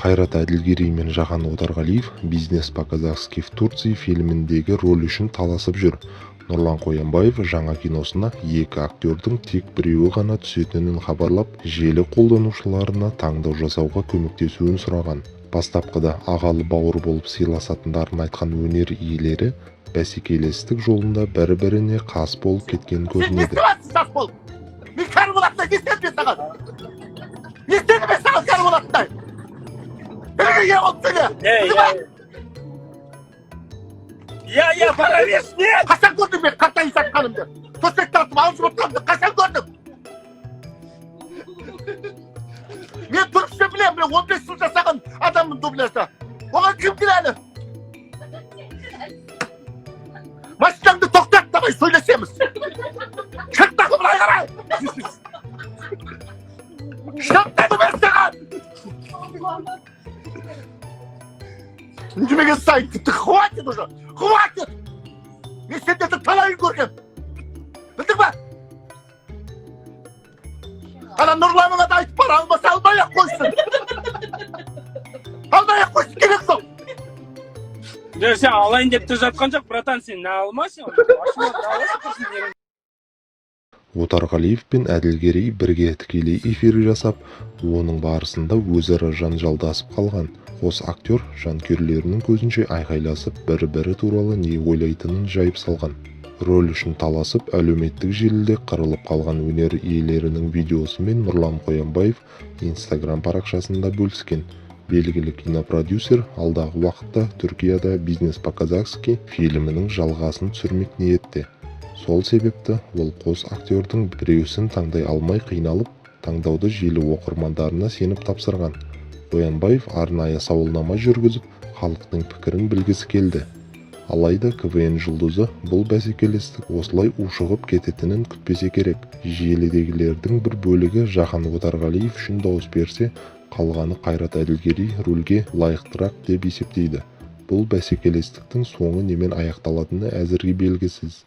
Қайрат Әділгерей мен Жахан Отарғалиев «Бизнес по-казахски в Турции» фильміндегі рөл үшін таласып жүр. Нұрлан Қоянбаев жаңа киносына екі актердің тек біреуі ғана түсетінін хабарлап, желі қолданушыларына таңдау жасауға көмектесуін сұраған. Бастапқыда ағалы бауыр болып сыйласатындарын айтқан өнер иелері бәсекелестік жолында бір-біріне қас болып кеткен көрінеді. Я паралич, нет! Қашан көрдім мен қартайын сатқанымды? Төсек тартып алып отырғанымды қашан көрдім? Мен түрікше білем, мен 15 жыл жасаған адаммын дубляжда. Оған кім кінәлі? Машинаңды тоқтат, давай сөйлесеміз. Шырттағы былай қарай! Шырттағы мен саған! Неменеге сайты? Ты хватит уже! Хватит! Мен сендерді талайын көргем. Білдің ба? Ана Нұрланыңа да айтып бара, алмаса алмай-ақ қойсын. Алмай-ақ қойсын, керек жоқ. Сен алайын деп те жатқан жоқ, братан, сен не алмайсың? Отарғалиев пен Әділгерей бірге тікелей эфир жасап, оның барысында өзара жанжалдасып қалған. Қос актер жанкүйерлерінің көзінше айқайласып, бір-бірі туралы не ойлайтынын жайып салған. Рөл үшін таласып, әлеуметтік желіде қырылып қалған өнер иелерінің видеосымен Нұрлан Қоянбаев Instagram парақшасында бөліскен. Белгілі кинопродюсер алдағы уақытта Түркияда «Бизнес по-казахски» фильмінің жалғасын түсірмек ниетте. Сол себепті ол қос актердің біреусін таңдай алмай қиналып, таңдауды желі оқырмандарына сеніп тапсырған. Қоянбаев арнайы сауалнама жүргізіп, халықтың пікірін білгісі келді. Алайда КВН жұлдызы бұл бәсекелестік осылай ушығып кететінін күтпесе керек. Желідегілердің бір бөлігі Жахан Отарғалиев үшін дауыс берсе, қалғаны Қайрат Әділгерей рөлге лайықтырақ деп есептейді. Бұл бәсекелестіктің соңы немен аяқталатыны әзірге белгісіз.